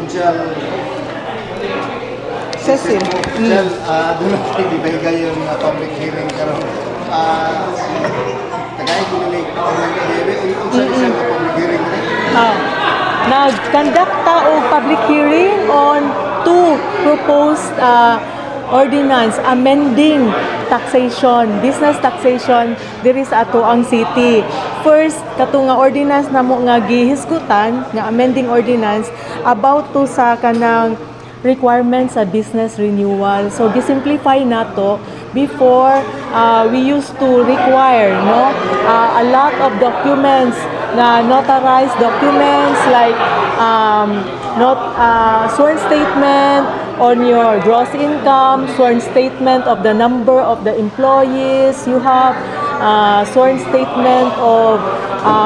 Angel Cecil. Angel, doon natin ibigay yung public hearing karon. Tagay ko nila public hearing. Unsa isang public hearing na? Nag-conduct ta og public hearing on two proposed ordinance amending taxation, business taxation diri sa ato ang city. First, kato nga ordinance namo nga gihisgutan nga amending ordinance about to sa kanang requirements sa business renewal. So gisimplify nato. Before we used to require a lot of documents na notarized documents like sworn statement on your gross income, sworn statement of the number of the employees you have, sworn statement of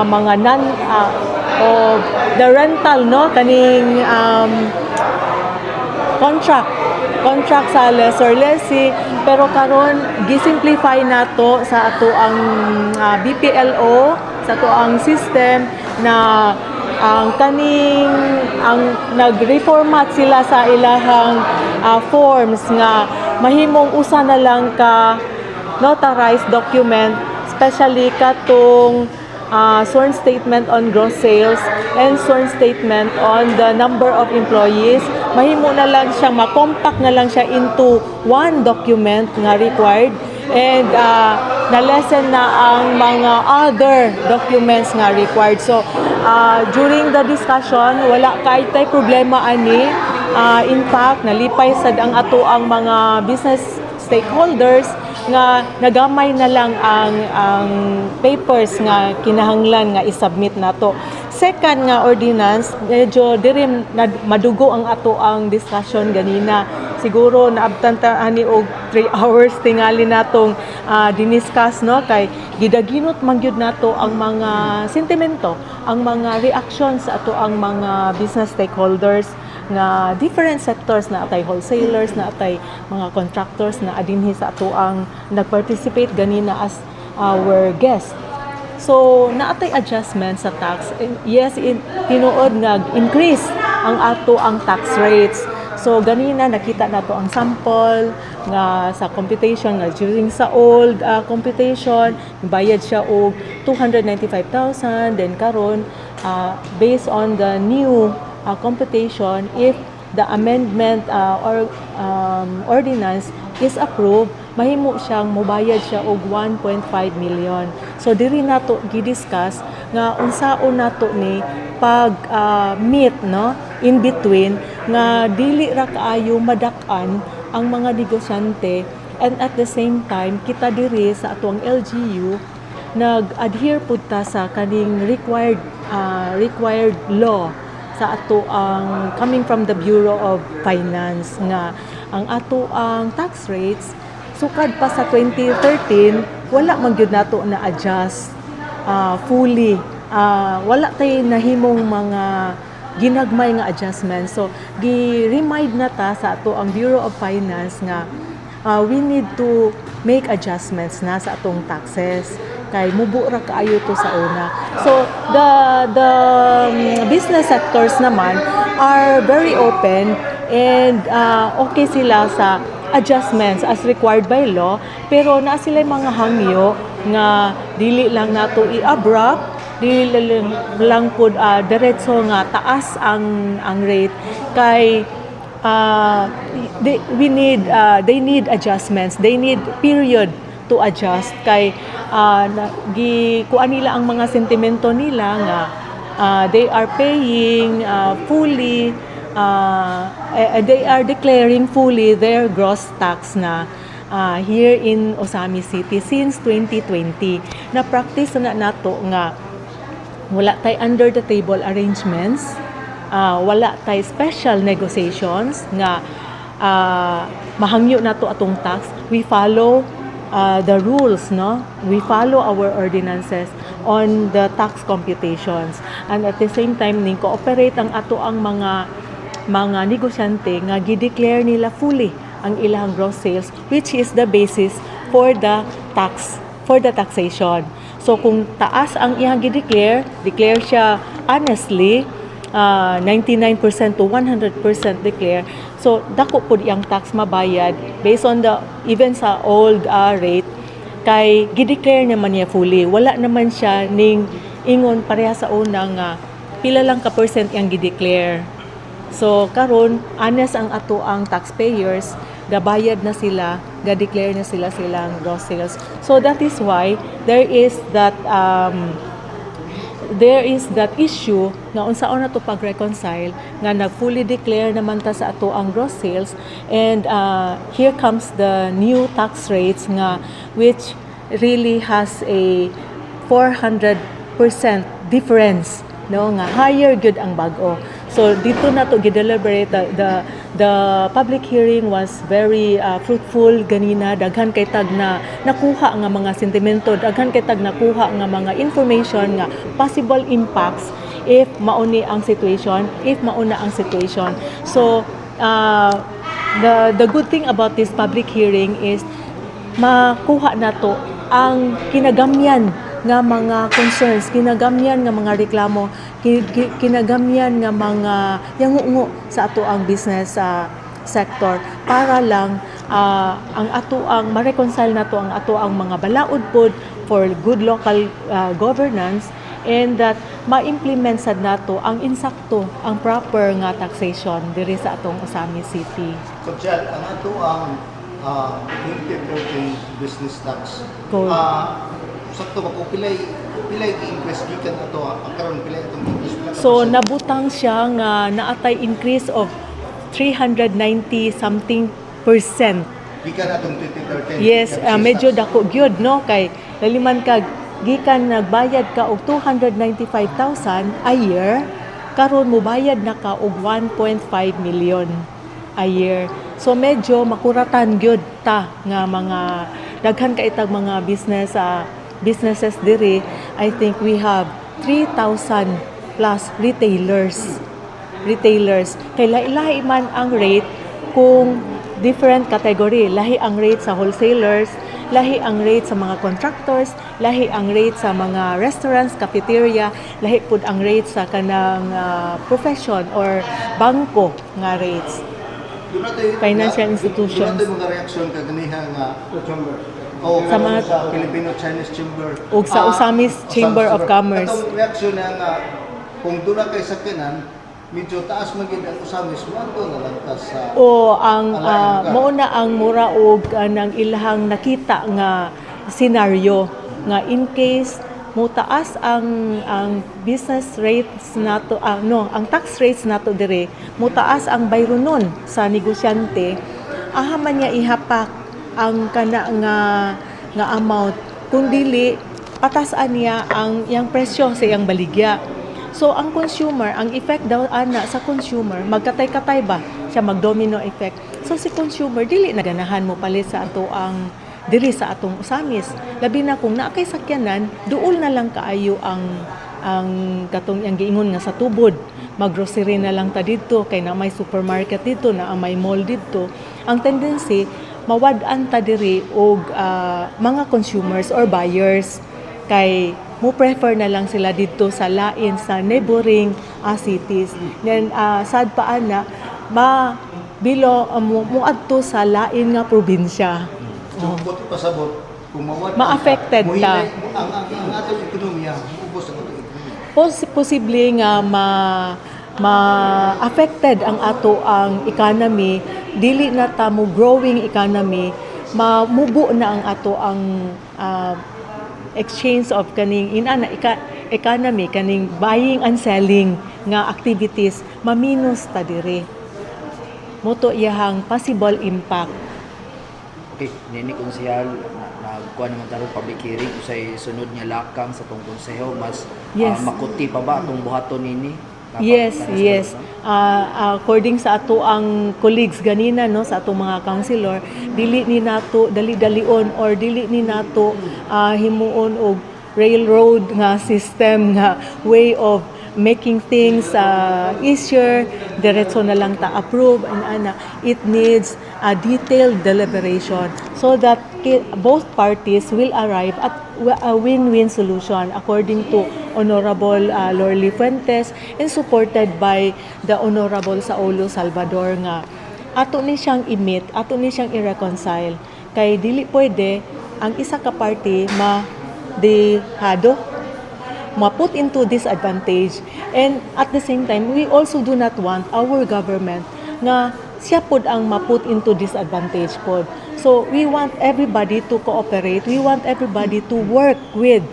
mga of the rental kaning contract sa lessor lessee, pero karon gisimplify nato sa ato ang BPLO, sa ato ang system na ang nag-reformat sila sa ilahang forms nga mahimong usa na lang ka notarized document, especially katong sworn statement on gross sales and sworn statement on the number of employees. Mahimo na lang siya, ma-compact na lang siya into one document nga required, and na-lessen na ang mga other documents nga required. So, during the discussion, wala kahit tay problema ani. In fact, nalipay sad ang ato ang mga business stakeholders nga nagamay na lang ang papers nga kinahanglan nga i-submit nato. Second nga ordinance, medyo diri madugo ang ato ang discussion ganina. Siguro naabtan ta ani og 3 hours tingali natong diniscuss kay gidaginot man gyud nato ang mga sentimento, ang mga reactions sa ato ang mga business stakeholders nga different sectors, na atay wholesalers, na atay mga contractors na adinhi sa ato ang nag-participate ganina as our guest. So naatay adjustment sa tax. Yes, tinuod nga increase ang ato ang tax rates. So ganina nakita nato ang sample nga sa computation nga during sa old computation bayad siya og 295,000, then karon based on the new computation, if the amendment or ordinance is approved, mahimo siyang mobayad siya og 1.5 million. So diri nato gidiscuss nga unsaon nato ni pag meet in between nga dili ra kaayo madak-an ang mga negosyante, and at the same time kita diri sa atong LGU nag-adhere pud ta sa kaning required law sa ato ang coming from the Bureau of Finance nga ang ato ang tax rates sukad pa sa 2013 wala man gyud nato na adjust fully. Wala tay nahimong mga ginagmay nga adjustment. So gi-remind na ta sa ato ang Bureau of Finance nga we need to make adjustments na sa atong taxes kay mubo ra kaayo to sa una. So the business sectors naman are very open and okay sila sa adjustments as required by law, pero na sila mga hangyo nga dili lang nato i-abrupt, dili lang pud diretso nga taas ang rate kay they need adjustments, they need period to adjust kay kuan nila ang mga sentimento nila nga they are paying fully, they are declaring fully their gross tax na here in Osami City since 2020. Na practice na nato nga wala tay under the table arrangements, wala tay special negotiations nga mahangyo nato atong tax. We follow the rules, we follow our ordinances on the tax computations, and at the same time ning cooperate ang ato ang mga negosyante nga gi-declare nila fully ang ilang gross sales, which is the basis for the taxation. So kung taas ang iyang gi-declare siya honestly, 99% to 100% declare. So dako pud yang tax mabayad based on the even sa old rate kay gideclare naman niya fully. Wala naman siya ning ingon pareha sa una nga pila lang ka percent yang gideclare. So karon honest ang ato ang taxpayers, gabayad na sila, ga-declare na sila silang gross sales. So that is why there is that issue nga unsaon na to pag-reconcile nga nag-fully declare naman ta sa ato ang gross sales, and here comes the new tax rates nga which really has a 400% difference, no, nga higher good ang bag-o. So dito na to gideliberate. The public hearing was very fruitful ganina. Daghan kay tag na nakuha nga mga sentimento, daghan kay tag nakuha nga mga information nga possible impacts if mauni ang situation, So the good thing about this public hearing is makuha na to ang kinagamyan nga mga concerns, kinagamyan nga mga reklamo, kinagamyan nga mga yangungo sa ato ang business sector para lang ang ato ang ma-reconcile na to ang ato ang mga balaod pod for good local governance, and that ma-implement sad nato ang insakto, ang proper nga taxation diri sa atong Osamis City. Konsyal, ang ato ang 2013 business tax. Code. Sakto ba kung pilay i-increase gikan ato ang karon pilay atong business tax? So nabutang siya nga naatay increase of 390 something percent. Gikan atong 2013. Yes, business medyo tax. dako gyud, no, kay laliman kag gikan nagbayad ka og 295,000 a year, karon mobayad na ka og 1.5 million a year. So medyo makuratan gyud ta nga mga daghan ka itag mga businesses diri. I think we have 3,000 plus retailers. Kay lahi man ang rate kung different category. Lahi ang rate sa wholesalers, lahi ang rate sa mga contractors, lahi ang rate sa mga restaurants, cafeteria, lahi pud ang rate sa kanang profession or bangko nga rates. Financial institutions. Doon mga reaksyon kaganiha nga Sa mga Filipino-Chinese Chamber ug sa Osamis Chamber of Commerce. Atong reaksyon na nga kung doon na kay sakyanan medyo taas magid ang Osamis mo na lang ta sa O ang mao na ang mura og nang ilahang nakita nga scenario nga in case mo taas ang business rates nato ang tax rates nato dire, mo taas ang bayronon sa negosyante, aha man niya ihapak ang kana nga amount, kung dili patasan niya ang yang presyo sa iyang baligya. So ang consumer, ang effect daw ana sa consumer, magkatay-katay ba siya, mag-domino effect. So si consumer dili na ganahan mo palit sa ato ang diri sa atong Osamis. Labi na kung naa kay sakyanan, duol na lang kaayo ang katong yang giingon nga sa tubod. Mag-grocery na lang ta didto kay na may supermarket dito, na may mall didto. Ang tendency mawad-an ta diri og mga consumers or buyers kay mo prefer na lang sila dito sa lain sa neighboring cities. Then sad pa ana muadto sa lain nga probinsya. So, buti pasabot kung mawad Ma-affected ta. Ang atong ekonomiya, ubos ang atong ekonomiya. Posible nga ma-affected ang ato ang economy, dili na ta mo growing economy, mamubo na ang ato ang exchange of kaning economy, kaning buying and selling nga activities, maminus ta diri. Moto iyahang possible impact. Okay, nini konsehal nagkuha naman tarong public hearing usay sunod niya lakang sa tong konseho mas Yes. makuti pa ba atong buhaton nini? Yes. According sa ato ang colleagues ganina, no, sa atong mga councilor, dili ni nato dali-dalion or dili ni nato himuon og railroad nga system nga way of making things easier, diretso na lang ta approve, and it needs a detailed deliberation. so that both parties will arrive at a win-win solution according to Honorable Lorly Fuentes and supported by the Honorable Saulo Salvador nga ato ni siyang i-meet, ato ni siyang i-reconcile kay dili pwede ang isa ka party ma-dehado, ma-put into disadvantage, and at the same time we also do not want our government nga siya pod ang ma-put into disadvantage pod. So we want everybody to cooperate, we want everybody to work with,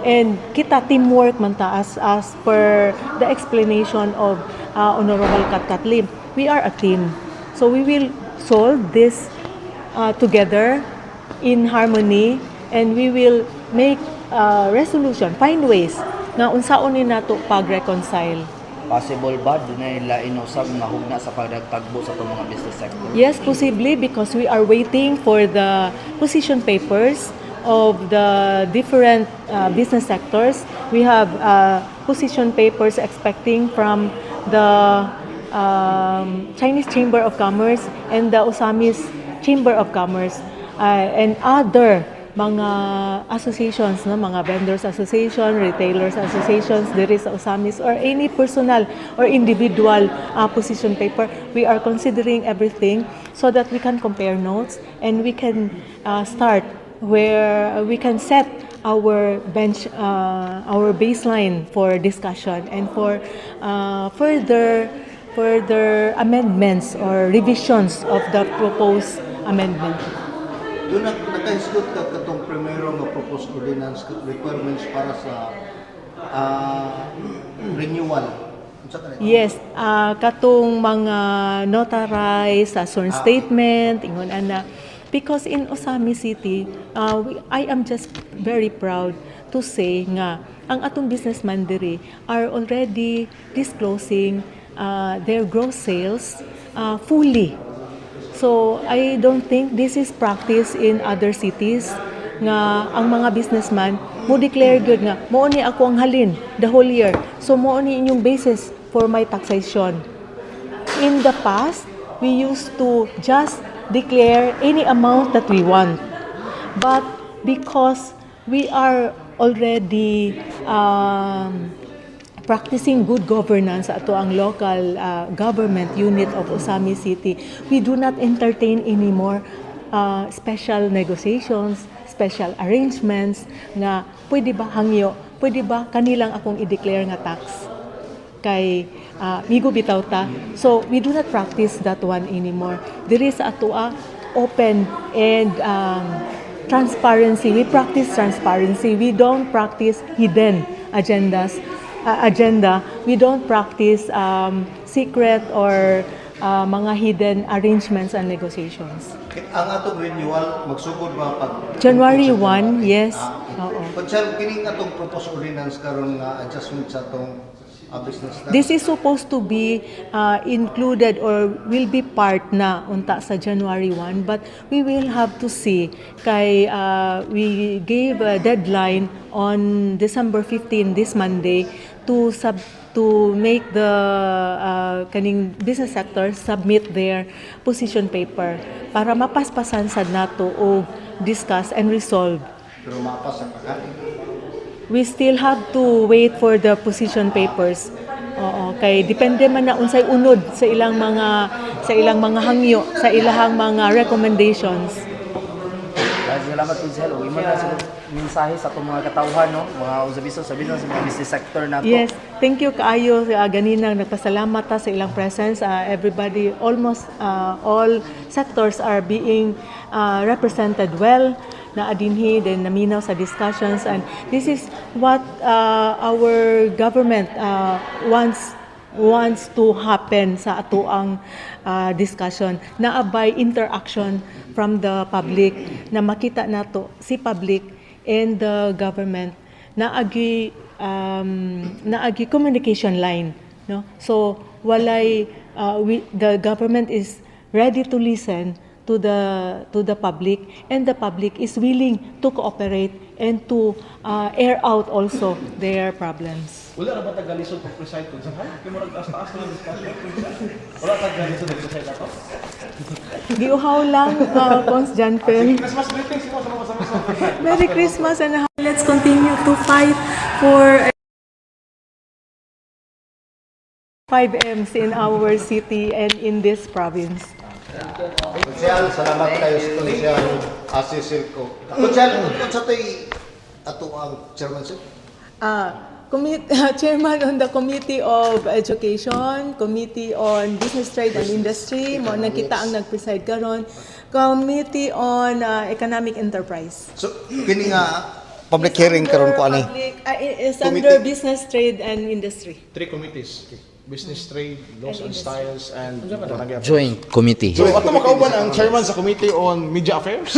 and kita teamwork man ta as per the explanation of Honorable Katkat Lim. We are a team. So we will solve this together in harmony, and we will make resolution, find ways nga unsaon ni nato pag-reconcile. Possible ba dunay lain usab nga hugna sa pagtagbo sa itong mga business sector? Yes, possibly, because we are waiting for the position papers of the different business sectors. We have position papers expecting from the Chinese Chamber of Commerce and the Osamis Chamber of Commerce and other mga associations, no? Mga vendors association, retailers associations, there is Osamis, or any personal or individual position paper. We are considering everything so that we can compare notes and we can start where we can set our our baseline for discussion and for further amendments or revisions of the proposed amendment. Doon nakahisgot ka katong primero nga proposed ordinance requirements para sa renewal. Unsa ka nito? Yes, katong mga notarized sworn statement, ingon ana. Because in Osami City, I am just very proud to say nga ang atong businessman diri are already disclosing their gross sales fully. So I don't think this is practice in other cities nga ang mga businessman mo declare good nga mo ni ako ang halin the whole year. So mo ni inyong basis for my taxation. In the past, we used to just declare any amount that we want. But because we are already practicing good governance sa ato ang local government unit of Osami City, we do not entertain anymore special negotiations, special arrangements nga pwede ba hangyo, pwede ba kanilang akong i-declare nga tax kay migo bitaw ta. So we do not practice that one anymore. Diri sa ato open and transparency. We practice transparency. We don't practice hidden agenda. We don't practice secret or mga hidden arrangements and negotiations. Ang atong renewal magsugod ba pag January 1, yes. Oo. Pag kining atong proposed ordinance karon nga adjustment sa atong business tax. This is supposed to be included or will be part na unta sa January 1, but we will have to see kay we gave a deadline on December 15 this Monday to make the kaning business sector submit their position paper para mapaspasan sad nato o discuss and resolve. Pero mapas ang pagkain. We still have to wait for the position papers. Oo, kay depende man na unsay unod sa ilang mga hangyo, sa ilang mga recommendations. Salamat po sa hello. Imo na sa mensahe sa atong mga katawhan, no? Mga usabiso sa mga business sector nato. Yes, thank you kaayo ganinang nagpasalamat ta sa ilang presence. Everybody, almost all sectors are being represented well na adinhi din naminaw sa discussions, and this is what our government wants to happen sa atoang discussion, na abay interaction from the public, na makita nato si public and the government na agi communication line, no? So walay the government is ready to listen to the public, and the public is willing to cooperate and to air out also their problems. Wala na ba tagalisod pag preside ko? Sa kaya mo nagtaas-taas na ng discussion. Wala tagalisod pag preside ako? Giuhaw lang, Cons Janfel. Christmas greetings mo sa mga kasama. Merry Christmas and let's continue to fight for 5 M's in our city and in this province. Konsyal, salamat kayo sa konsyal Cecil ko. Konsyal, kung sa to'y ato ang chairmanship? Chairman on the Committee of Education, Committee on Business, Trade and Industry, mo nakita ang nag-preside karon, Committee on Economic Enterprise. So, kini nga public hearing karon ko ani. Is under Committee. Business, Trade and Industry. 3 committees. Business, trade, laws and styles, and barangay affairs. Joint committee. So, ato makauban ang chairman sa Committee on Media Affairs.